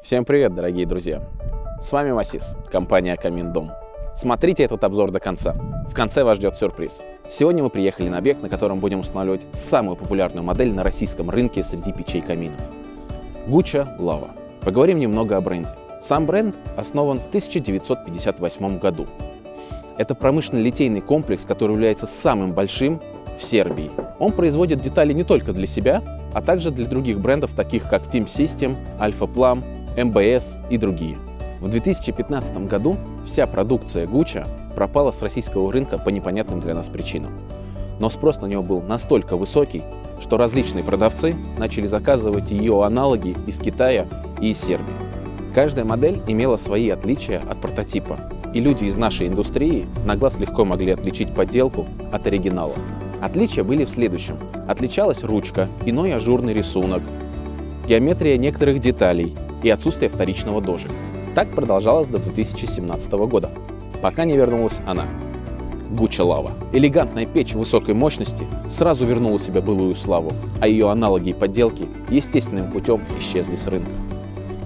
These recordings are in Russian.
Всем привет, дорогие друзья! С вами Масис, компания Камин-Дом. Смотрите этот обзор до конца. В конце вас ждет сюрприз. Сегодня мы приехали на объект, на котором будем устанавливать самую популярную модель на российском рынке среди печей каминов – Guccia Lava. Поговорим немного о бренде. Сам бренд основан в 1958 году. Это промышленно-литейный комплекс, который является самым большим в Сербии. Он производит детали не только для себя, а также для других брендов, таких как Team System, Alpha Plum, MBS и другие. В 2015 году вся продукция Guccia пропала с российского рынка по непонятным для нас причинам. Но спрос на него был настолько высокий, что различные продавцы начали заказывать ее аналоги из Китая и из Сербии. Каждая модель имела свои отличия от прототипа, и люди из нашей индустрии на глаз легко могли отличить подделку от оригинала. Отличия были в следующем. Отличалась ручка, иной ажурный рисунок, геометрия некоторых деталей и отсутствие вторичного дожика. Так продолжалось до 2017 года, пока не вернулась она. Guccia Lava. Элегантная печь высокой мощности сразу вернула себе былую славу, а ее аналоги и подделки естественным путем исчезли с рынка.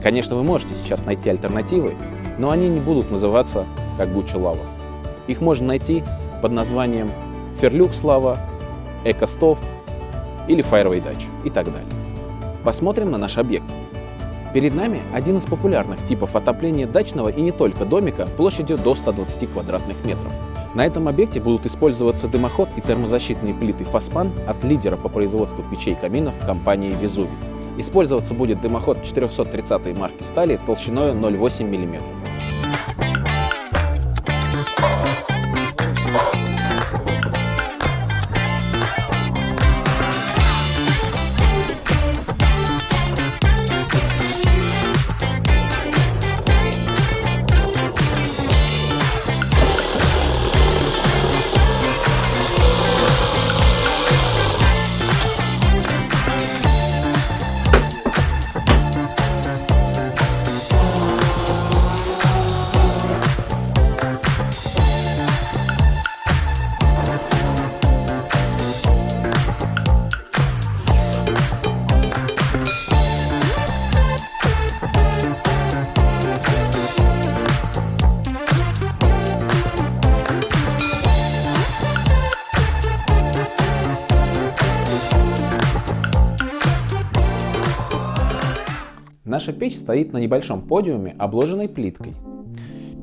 Конечно, вы можете сейчас найти альтернативы, но они не будут называться как Guccia Lava. Их можно найти под названием Fairlux Lava, EcoStove или Fairway Dutch и так далее. Посмотрим на наш объект. Перед нами один из популярных типов отопления дачного и не только домика площадью до 120 квадратных метров. На этом объекте будут использоваться дымоход и термозащитные плиты Фаспан от лидера по производству печей каминов компании Vesuvi. Использоваться будет дымоход 430 марки стали толщиной 0,8 мм. Наша печь стоит на небольшом подиуме, обложенной плиткой.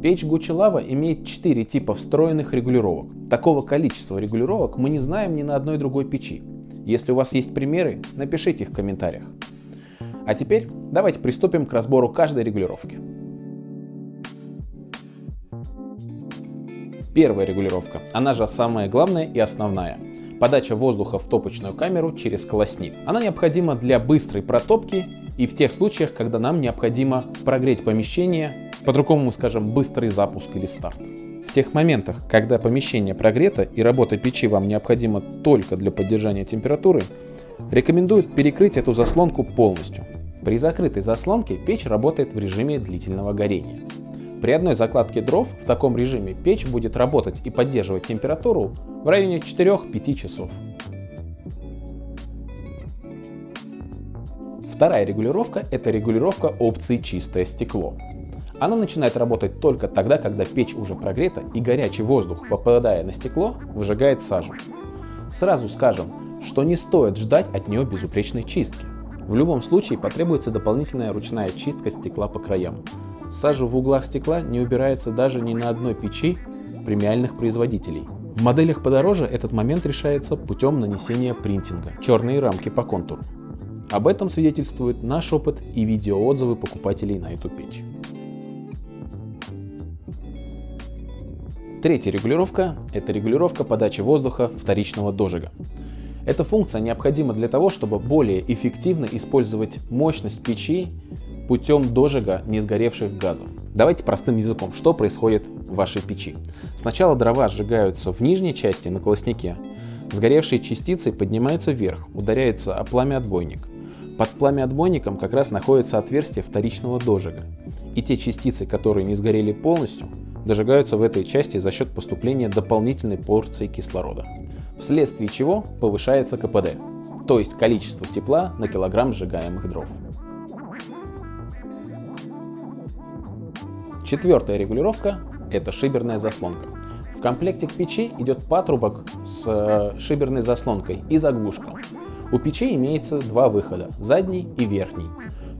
Печь Guccia Lava имеет 4 типа встроенных регулировок. Такого количества регулировок мы не знаем ни на одной другой печи. Если у вас есть примеры, напишите их в комментариях. А теперь давайте приступим к разбору каждой регулировки. Первая регулировка, она же самая главная и основная. Подача воздуха в топочную камеру через колоснит. Она необходима для быстрой протопки и в тех случаях, когда нам необходимо прогреть помещение, по-другому мы скажем быстрый запуск или старт. В тех моментах, когда помещение прогрето и работа печи вам необходима только для поддержания температуры, рекомендуют перекрыть эту заслонку полностью. При закрытой заслонке печь работает в режиме длительного горения. При одной закладке дров в таком режиме печь будет работать и поддерживать температуру в районе 4-5 часов. Вторая регулировка – это регулировка опции «Чистое стекло». Она начинает работать только тогда, когда печь уже прогрета и горячий воздух, попадая на стекло, выжигает сажу. Сразу скажем, что не стоит ждать от нее безупречной чистки. В любом случае потребуется дополнительная ручная чистка стекла по краям. Сажа в углах стекла не убирается даже ни на одной печи премиальных производителей. В моделях подороже этот момент решается путем нанесения принтинга – черные рамки по контуру. Об этом свидетельствует наш опыт и видеоотзывы покупателей на эту печь. Третья регулировка – это регулировка подачи воздуха вторичного дожига. Эта функция необходима для того, чтобы более эффективно использовать мощность печи путем дожига несгоревших газов. Давайте простым языком, что происходит в вашей печи. Сначала дрова сжигаются в нижней части на колоснике, сгоревшие частицы поднимаются вверх, ударяются о пламя-отбойник. Под пламя-отбойником как раз находится отверстие вторичного дожига. И те частицы, которые не сгорели полностью, дожигаются в этой части за счет поступления дополнительной порции кислорода. Вследствие чего повышается КПД, то есть количество тепла на килограмм сжигаемых дров. Четвертая регулировка – это шиберная заслонка. В комплекте к печи идет патрубок с шиберной заслонкой и заглушка. У печи имеется два выхода – задний и верхний.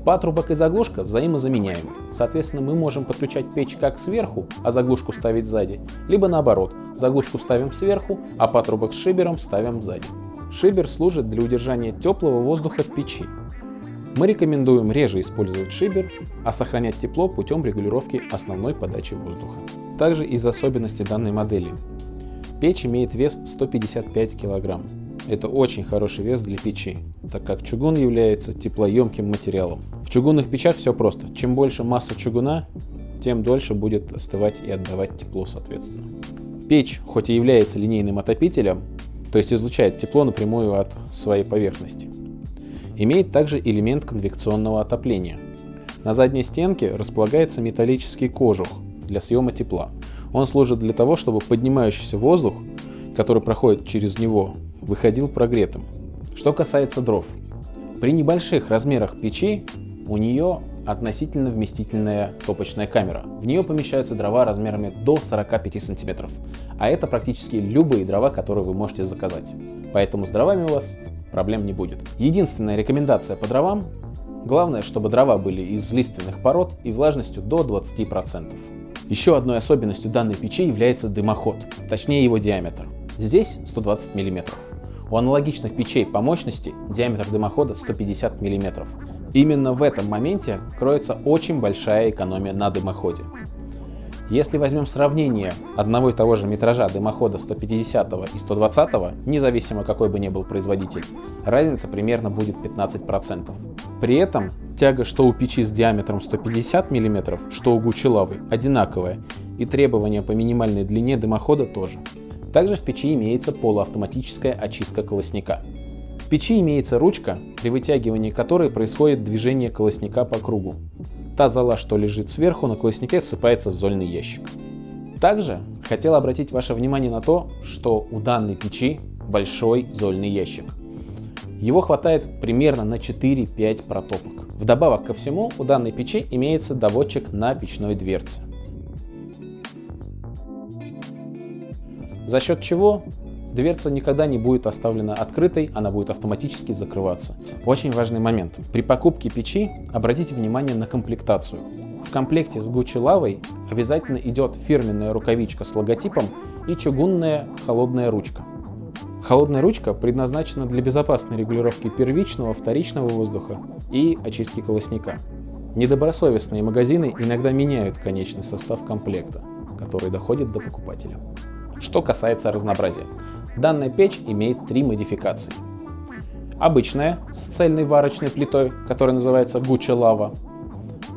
Патрубок и заглушка взаимозаменяемы. Соответственно, мы можем подключать печь как сверху, а заглушку ставить сзади, либо наоборот, заглушку ставим сверху, а патрубок с шибером ставим сзади. Шибер служит для удержания теплого воздуха в печи. Мы рекомендуем реже использовать шибер, а сохранять тепло путем регулировки основной подачи воздуха. Также из особенностей данной модели. Печь имеет вес 155 кг. Это очень хороший вес для печи, так как чугун является теплоемким материалом. В чугунных печах все просто. Чем больше масса чугуна, тем дольше будет остывать и отдавать тепло соответственно. Печь, хоть и является линейным отопителем, то есть излучает тепло напрямую от своей поверхности, имеет также элемент конвекционного отопления. На задней стенке располагается металлический кожух для съема тепла. Он служит для того, чтобы поднимающийся воздух, который проходит через него, выходил прогретым. Что касается дров. При небольших размерах печи у нее относительно вместительная топочная камера. В нее помещаются дрова размерами до 45 см. А это практически любые дрова, которые вы можете заказать. Поэтому с дровами у вас проблем не будет. Единственная рекомендация по дровам – главное, чтобы дрова были из лиственных пород и влажностью до 20%. Еще одной особенностью данной печи является дымоход, точнее его диаметр. Здесь 120 мм. У аналогичных печей по мощности диаметр дымохода 150 мм. Именно в этом моменте кроется очень большая экономия на дымоходе. Если возьмем сравнение одного и того же метража дымохода 150 и 120, независимо какой бы ни был производитель, разница примерно будет 15%. При этом тяга что у печи с диаметром 150 мм, что у гучи лавы одинаковая, и требования по минимальной длине дымохода тоже. Также в печи имеется полуавтоматическая очистка колосника. В печи имеется ручка, при вытягивании которой происходит движение колосника по кругу. Та зола, что лежит сверху, на колоснике ссыпается в зольный ящик. Также хотел обратить ваше внимание на то, что у данной печи большой зольный ящик. Его хватает примерно на 4-5 протопок. Вдобавок ко всему, у данной печи имеется доводчик на печной дверце. За счет чего дверца никогда не будет оставлена открытой, она будет автоматически закрываться. Очень важный момент. При покупке печи обратите внимание на комплектацию. В комплекте с гучи лавой обязательно идет фирменная рукавичка с логотипом и чугунная холодная ручка. Холодная ручка предназначена для безопасной регулировки первичного, вторичного воздуха и очистки колосника. Недобросовестные магазины иногда меняют конечный состав комплекта, который доходит до покупателя. Что касается разнообразия. Данная печь имеет 3 модификации. Обычная, с цельной варочной плитой, которая называется гучи лава.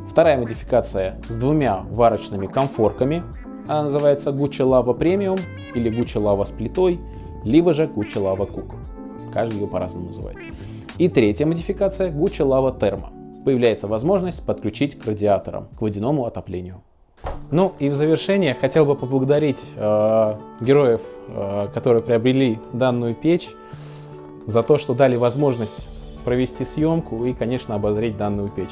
Вторая модификация с 2 варочными комфорками, она называется гучи лава премиум или гучи лава с плитой, либо же гучи лава кук. Каждый ее по-разному называет. И третья модификация гучи лава термо. Появляется возможность подключить к радиаторам, к водяному отоплению. Ну и в завершение хотел бы поблагодарить героев, которые приобрели данную печь, за то, что дали возможность провести съемку и, конечно, обозреть данную печь.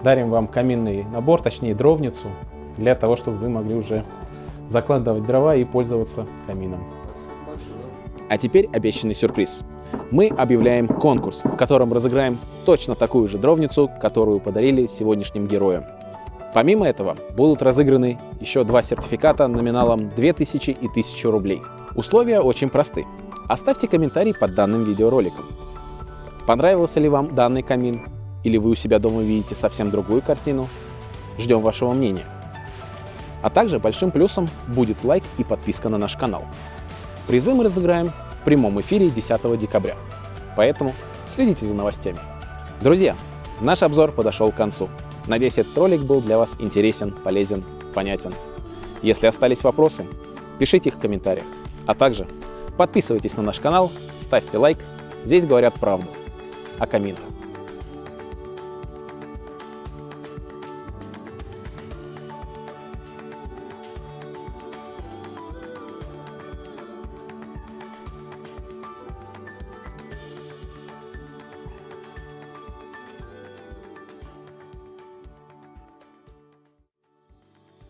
Дарим вам каминный набор, точнее дровницу, для того, чтобы вы могли уже закладывать дрова и пользоваться камином. А теперь обещанный сюрприз. Мы объявляем конкурс, в котором разыграем точно такую же дровницу, которую подарили сегодняшним героям. Помимо этого, будут разыграны еще 2 сертификата номиналом 2000 и 1000 рублей. Условия очень просты. Оставьте комментарий под данным видеороликом. Понравился ли вам данный камин? Или вы у себя дома видите совсем другую картину? Ждем вашего мнения. А также большим плюсом будет лайк и подписка на наш канал. Призы мы разыграем в прямом эфире 10 декабря. Поэтому следите за новостями. Друзья, наш обзор подошел к концу. Надеюсь, этот ролик был для вас интересен, полезен, понятен. Если остались вопросы, пишите их в комментариях. А также подписывайтесь на наш канал, ставьте лайк. Здесь говорят правду о каминах.